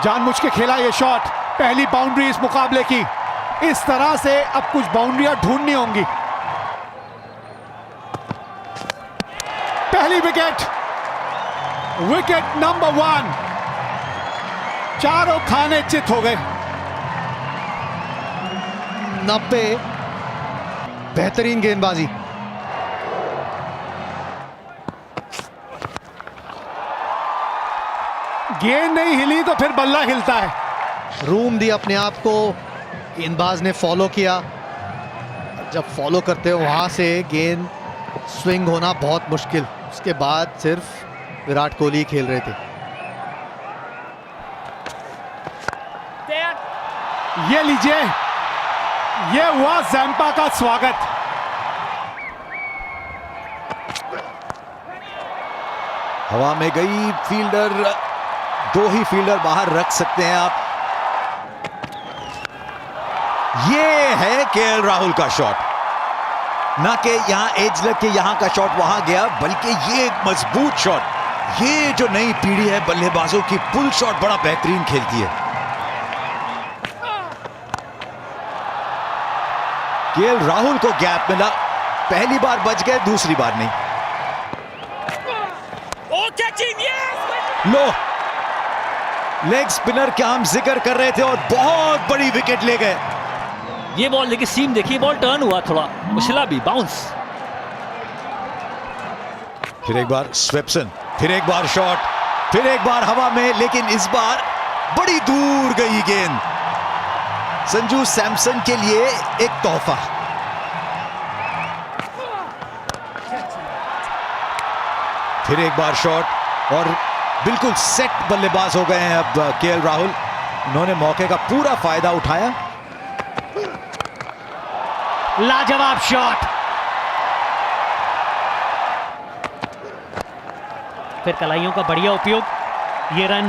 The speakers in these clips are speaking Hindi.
जानबूझ के खेला ये शॉट, पहली बाउंड्री इस मुकाबले की। इस तरह से अब कुछ बाउंड्रियां ढूंढनी होंगी। पहली विकेट, विकेट नंबर 1। चारों खाने चित हो गए। 90, बेहतरीन गेंदबाजी। गेंद नहीं हिली तो फिर बल्ला हिलता है। रूम दिया अपने आप को, गेंदबाज ने फॉलो किया। जब फॉलो करते हो वहां से गेंद स्विंग होना बहुत मुश्किल। उसके बाद सिर्फ विराट कोहली खेल रहे थे। ये लीजिए, ये हुआ ज़ैम्पा का स्वागत। हवा में गई, फील्डर, 2 ही फील्डर बाहर रख सकते हैं आप। ये है केएल राहुल का शॉट, ना कि यहां एज लग के यहां का शॉट वहां गया, बल्कि ये एक मजबूत शॉट। ये जो नई पीढ़ी है बल्लेबाजों की, पुल शॉट बड़ा बेहतरीन खेलती है। केएल राहुल को गैप मिला, पहली बार बच गए, दूसरी बार नहीं। लो, लेग स्पिनर का हम जिक्र कर रहे थे और बहुत बड़ी विकेट ले गए। ये बॉल देखिए, सीम देखिए, बॉल टर्न हुआ, थोड़ा उछला भी, बाउंस। फिर एक बार स्वेप्सन, फिर एक बार शॉट, फिर एक बार हवा में, लेकिन इस बार बड़ी दूर गई गेंद। संजू सैमसन के लिए एक तोहफा। फिर एक बार शॉट और बिल्कुल सेट बल्लेबाज हो गए हैं अब केएल राहुल। उन्होंने मौके का पूरा फायदा उठाया। लाजवाब शॉट, फिर कलाइयों का बढ़िया उपयोग। ये रन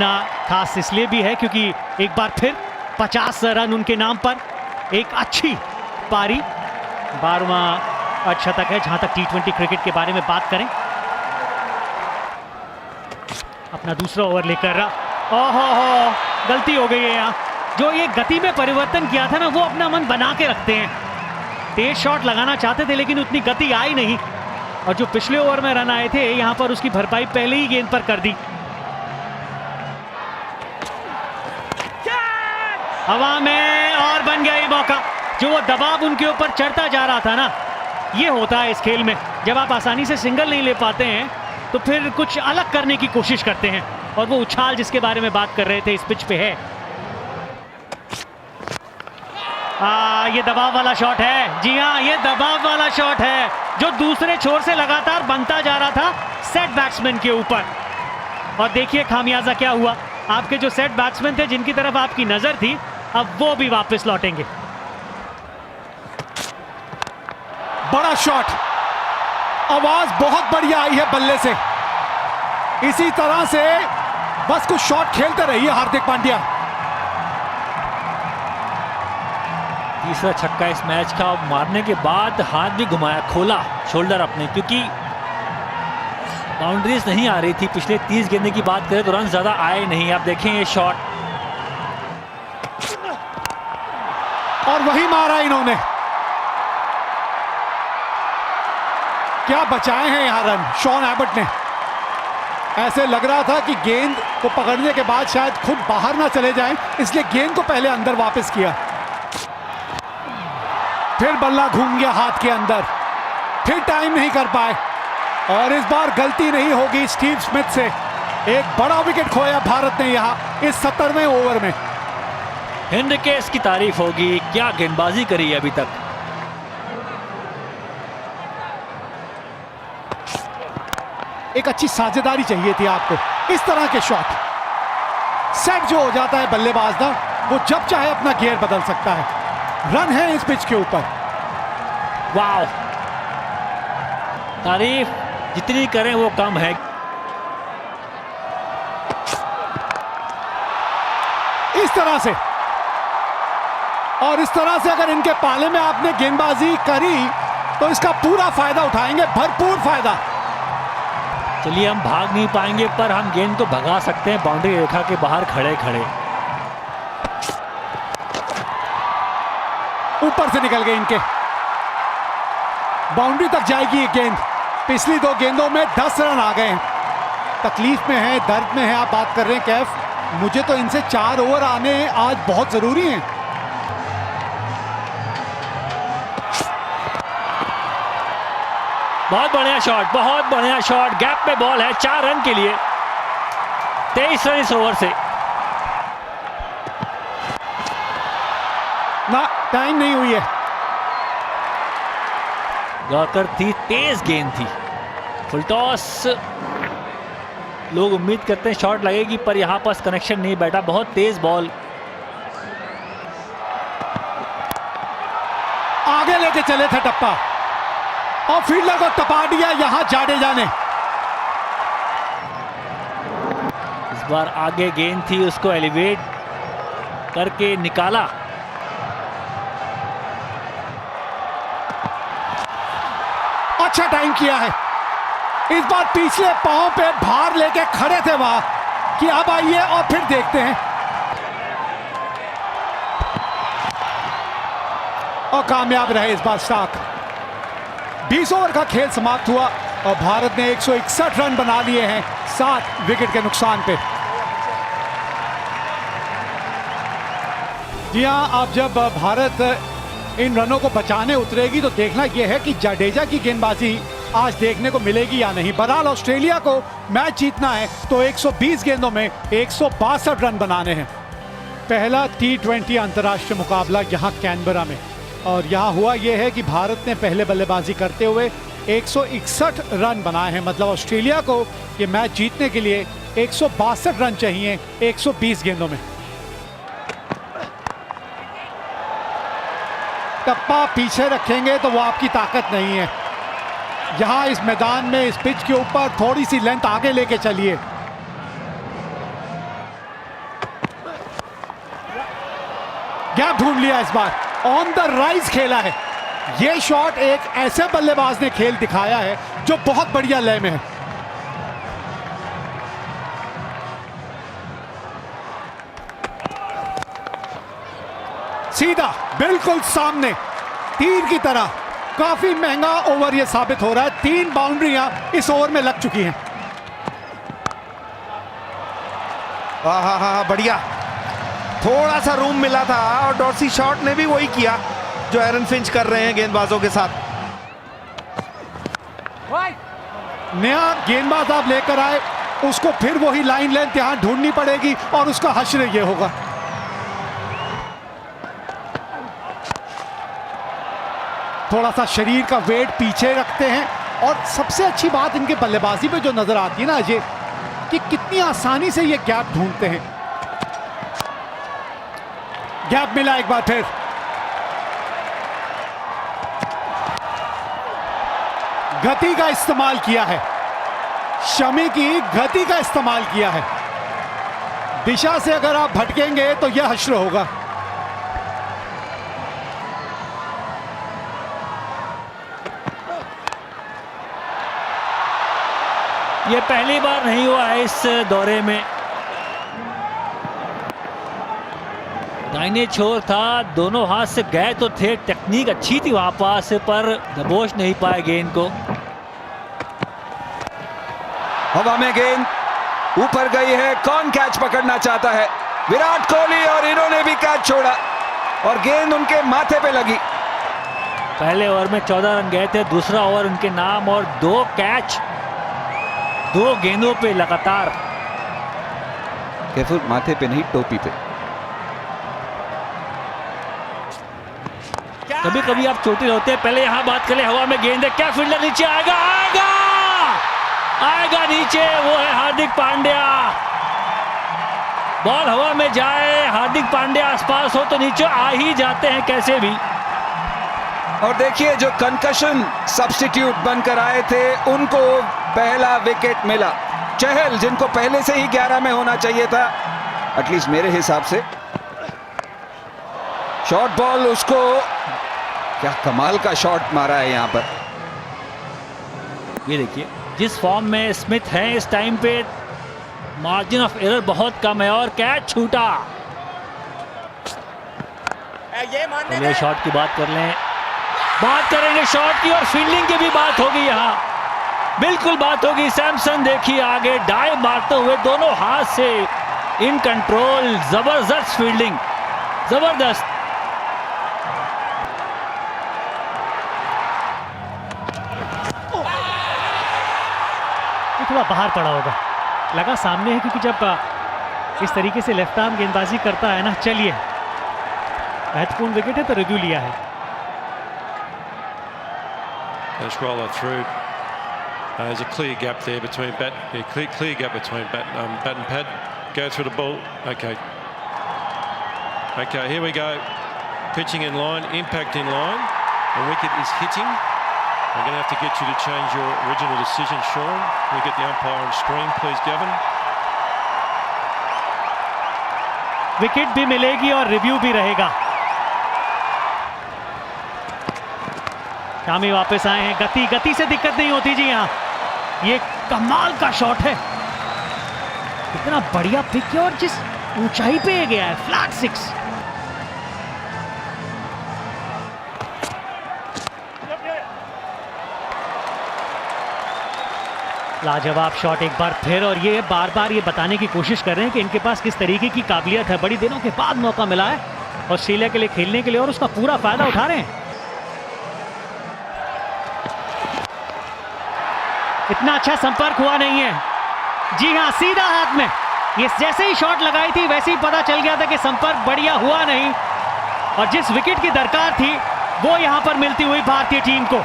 खास इसलिए भी है क्योंकि एक बार फिर 50 रन उनके नाम पर। एक अच्छी पारी, 12वां अर्धशतक है जहां तक T20 क्रिकेट के बारे में बात करें। अपना दूसरा ओवर लेकर, ओहो, गलती हो गई है यहाँ। जो ये गति में परिवर्तन किया था ना, वो अपना मन बना के रखते हैं। तेज शॉट लगाना चाहते थे लेकिन उतनी गति आई नहीं, और जो पिछले ओवर में रन आए थे यहां पर उसकी भरपाई पहले ही गेंद पर कर दी। हवा में और बन गया ये मौका। जो वो दबाव उनके ऊपर चढ़ता जा रहा था ना, ये होता है इस खेल में। जब आप आसानी से सिंगल नहीं ले पाते हैं तो फिर कुछ अलग करने की कोशिश करते हैं, और वो उछाल जिसके बारे में बात कर रहे थे इस पिच पे है। ये दबाव वाला शॉट है। जी हाँ, ये दबाव वाला शॉट है जो दूसरे छोर से लगातार बनता जा रहा था सेट बैट्समैन के ऊपर। और देखिए खामियाजा क्या हुआ। आपके जो सेट बैट्समैन थे जिनकी तरफ आपकी नजर थी, अब वो भी वापस लौटेंगे। बड़ा शॉट, आवाज बहुत बढ़िया आई है बल्ले से। इसी तरह से बस कुछ शॉट खेलते रहिए हार्दिक पांड्या। तीसरा छक्का इस मैच का। मारने के बाद हाथ भी घुमाया, खोला शोल्डर अपने, क्योंकि बाउंड्रीज नहीं आ रही थी। पिछले 30 गेंदे की बात करें तो रन ज्यादा आए नहीं। आप देखें ये शॉट, और वही मारा इन्होंने। क्या बचाए हैं यहां रन शॉन एबट ने। ऐसे लग रहा था कि गेंद को पकड़ने के बाद शायद खुद बाहर ना चले जाएं, इसलिए गेंद को पहले अंदर वापस किया। फिर बल्ला घूम गया हाथ के अंदर, फिर टाइम नहीं कर पाए, और इस बार गलती नहीं होगी स्टीव स्मिथ से। एक बड़ा विकेट खोया भारत ने यहां इस 17वें ओवर में। हेनरिकेस की तारीफ होगी, क्या गेंदबाजी करी है अभी तक। एक अच्छी साझेदारी चाहिए थी आपको। इस तरह के शॉट, सेट जो हो जाता है बल्लेबाज ना, वो जब चाहे अपना गियर बदल सकता है। रन है इस पिच के ऊपर। वाह, तारीफ जितनी करें वो कम है। इस तरह से, और इस तरह से अगर इनके पाले में आपने गेंदबाजी करी तो इसका पूरा फायदा उठाएंगे, भरपूर फायदा। चलिए, हम भाग नहीं पाएंगे पर हम गेंद को भगा सकते हैं बाउंड्री रेखा के बाहर खड़े खड़े। ऊपर से निकल गए इनके, बाउंड्री तक जाएगी ये गेंद। पिछली 2 गेंदों में 10 रन आ गए हैं। तकलीफ में है, दर्द में है। आप बात कर रहे हैं कैफ, मुझे तो इनसे 4 ओवर आने आज बहुत जरूरी हैं। बहुत बढ़िया शॉट, बहुत बढ़िया शॉट। गैप में बॉल है 4 रन के लिए, 23 रन इस ओवर से। ना टाइम नहीं हुई है। गॉकर थी, तेज गेंद थी, फुल टॉस। लोग उम्मीद करते हैं शॉट लगेगी, पर यहां पास कनेक्शन नहीं बैठा। बहुत तेज बॉल, आगे लेके चले थे टप्पा और फील्डर को टपा दिया यहां जाडेजा ने। इस बार आगे गेंद थी, उसको एलिवेट करके निकाला। अच्छा टाइम किया है। इस बार पिछले पांव पे भार लेके खड़े थे वहां कि अब आइए और फिर देखते हैं, और कामयाब रहे इस बार स्टार्क। 20 ओवर का खेल समाप्त हुआ और भारत ने 161 रन बना लिए हैं 7 विकेट के नुकसान पे। जी हां, अब जब भारत इन रनों को बचाने उतरेगी तो देखना यह है कि जडेजा की गेंदबाजी आज देखने को मिलेगी या नहीं। बहरहाल ऑस्ट्रेलिया को मैच जीतना है तो 120 गेंदों में 162 रन बनाने हैं। पहला T20 अंतर्राष्ट्रीय मुकाबला यहां कैनबरा में, और यहां हुआ यह है कि भारत ने पहले बल्लेबाजी करते हुए 161 रन बनाए हैं। मतलब ऑस्ट्रेलिया को ये मैच जीतने के लिए 162 रन चाहिए 120 गेंदों में। टप्पा पीछे रखेंगे तो वो आपकी ताकत नहीं है। यहां इस मैदान में, इस पिच के ऊपर थोड़ी सी लेंथ आगे लेके चलिए। गैप ढूंढ लिया इस बार, ऑन द राइज खेला है। ये शॉट एक ऐसे बल्लेबाज ने खेल दिखाया है जो बहुत बढ़िया लय में है। सीधा बिल्कुल सामने, तीर की तरह। काफी महंगा ओवर ये साबित हो रहा है। 3 बाउंड्रियां इस ओवर में लग चुकी हैं। हाँ, बढ़िया। थोड़ा सा रूम मिला था और डॉर्सी शॉट ने भी वही किया जो एरन फिंच कर रहे हैं गेंदबाजों के साथ। नया गेंदबाज आप लेकर आए, उसको फिर वही लाइन लेंथ यहां ढूंढनी पड़ेगी और उसका हश्र ये होगा। थोड़ा सा शरीर का वेट पीछे रखते हैं, और सबसे अच्छी बात इनके बल्लेबाजी पे जो नजर आती है ना अजय, कि कितनी आसानी से ये गैप ढूंढते हैं। गैप मिला एक बार फिर। गति का इस्तेमाल किया है, शमी की गति का इस्तेमाल किया है। दिशा से अगर आप भटकेंगे तो यह हश्र होगा। ये पहली बार नहीं हुआ है इस दौरे में। दाहिने छोर था, दोनों हाथ से गए तो थे, टेक्निक अच्छी थी वहां पास, पर दबोच नहीं पाए गेंद को। हवा में गेंद ऊपर गई है, कौन कैच पकड़ना चाहता है? विराट कोहली, और इन्होंने भी कैच छोड़ा और गेंद उनके माथे पे लगी। पहले ओवर में 14 रन गए थे, दूसरा ओवर उनके नाम और 2 कैच 2 गेंदों पे लगातार। केवल माथे पे नहीं, टोपी पे। कभी कभी आप चोटिल होते हैं। पहले यहां बात करें, हवा में गेंद है, क्या फील्डर नीचे आएगा? आएगा, आएगा नीचे, वो है हार्दिक पांड्या। बॉल हवा में जाए, हार्दिक पांड्या आसपास हो तो नीचे आ ही जाते हैं कैसे भी। और देखिए, जो कंकशन सब्स्टिट्यूट बनकर आए थे उनको पहला विकेट मिला। चहल, जिनको पहले से ही 11 में होना चाहिए था, एटलीस्ट मेरे हिसाब से। शॉर्ट बॉल, उसको क्या कमाल का शॉट मारा है यहां पर। ये देखिए, जिस फॉर्म में स्मिथ हैं इस टाइम पे, मार्जिन ऑफ एरर बहुत कम है, और कैच छूटा। चलिए शॉट की बात कर लें, बात करेंगे शॉट की, और फील्डिंग की भी बात होगी यहाँ, बिल्कुल बात होगी। सैमसन देखिए आगे डाइव मारते हुए दोनों हाथ से इन कंट्रोल, जबरदस्त फील्डिंग, जबरदस्त। थोड़ा बाहर पड़ा होगा, लगा सामने है, क्योंकि जब इस तरीके से लेफ्ट आर्म गेंदबाजी करता है ना, चलिए महत्वपूर्ण विकेट है तो रिव्यू लिया है। Let's roll it through. There's a clear gap there between clear gap between bat and pad. Go through the ball. Okay, here we go. Pitching in line, impact in line. The wicket is hitting. I'm going to have to get you to change your original decision, Sean. Can we get the umpire on screen, please, Gavin? Wicket भी मिलेगी और रिव्यू भी रहेगा। शामी वापस आए हैं, गति से दिक्कत नहीं होती जी यहाँ। ये कमाल का शॉट है, कितना बढ़िया पिक है, और जिस ऊंचाई पे ये गया है, फ्लैट 6। लाजवाब शॉट एक बार फिर, और ये बार बार ये बताने की कोशिश कर रहे हैं कि इनके पास किस तरीके की काबिलियत है। बड़ी दिनों के बाद मौका मिला है ऑस्ट्रेलिया के लिए खेलने के लिए, और उसका पूरा फायदा उठा रहे हैं। इतना अच्छा संपर्क हुआ नहीं है, जी हाँ, सीधा हाथ में। ये जैसे ही शॉट लगाई थी वैसे ही पता चल गया था कि संपर्क बढ़िया हुआ नहीं, और जिस विकेट की दरकार थी वो यहां पर मिलती हुई भारतीय टीम को।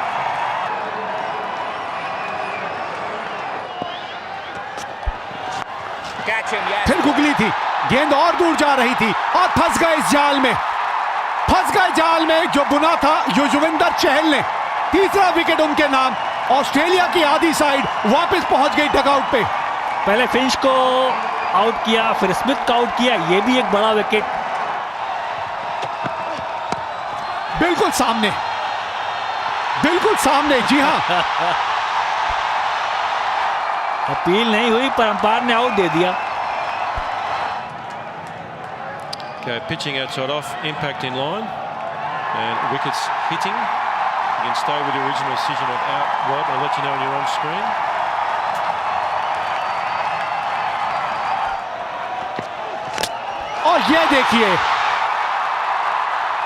फिर गुगली थी, गेंद और दूर जा रही थी, और फंस गए इस जाल में, जो बुना था युजवेंद्र चहल ने। तीसरा विकेट उनके नाम। ऑस्ट्रेलिया की आधी साइड वापस पहुंच गई डगआउट पे। पहले फिंच को आउट किया, फिर स्मिथ को आउट किया, ये भी एक बड़ा विकेट। बिल्कुल सामने, जी हाँ। अपील नहीं हुई पर अंपायर ने आउट दे दिया। Okay, pitching outside off, impact in line, and wickets hitting. You can stay with the original decision of out, Rob. I'll let you know when you're on screen. और ये देखिए,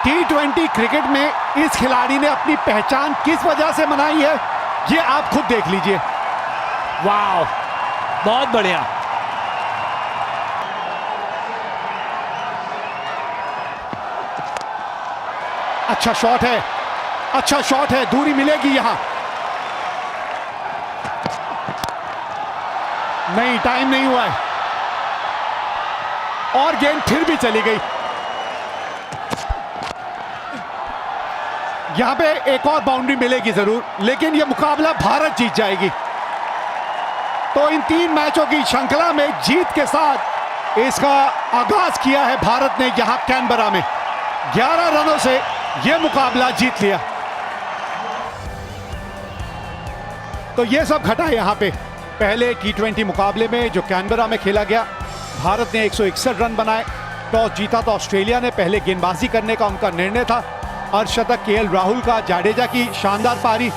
T20 क्रिकेट में इस खिलाड़ी ने अपनी पहचान किस वजह से बनाई है, ये आप खुद देख लीजिए। वाह, बहुत बढ़िया। अच्छा शॉट है, दूरी मिलेगी यहां। नहीं, टाइम नहीं हुआ है, और गेंद फिर भी चली गई। यहां पे एक और बाउंड्री मिलेगी जरूर, लेकिन यह मुकाबला भारत जीत जाएगी। तो इन 3 मैचों की श्रृंखला में जीत के साथ इसका आगाज किया है भारत ने यहां कैनबरा में। 11 रनों से यह मुकाबला जीत लिया। तो यह सब घटा यहां पे पहले T20 मुकाबले में जो कैनबरा में खेला गया। भारत ने 161 रन बनाए। टॉस जीता तो ऑस्ट्रेलिया ने, पहले गेंदबाजी करने का उनका निर्णय था। अर्धशतक KL राहुल का, जाडेजा की शानदार पारी,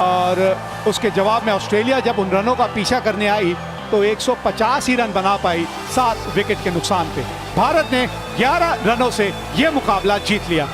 और उसके जवाब में ऑस्ट्रेलिया जब उन रनों का पीछा करने आई तो 150 ही रन बना पाई 7 विकेट के नुकसान पे। भारत ने 11 रनों से यह मुकाबला जीत लिया।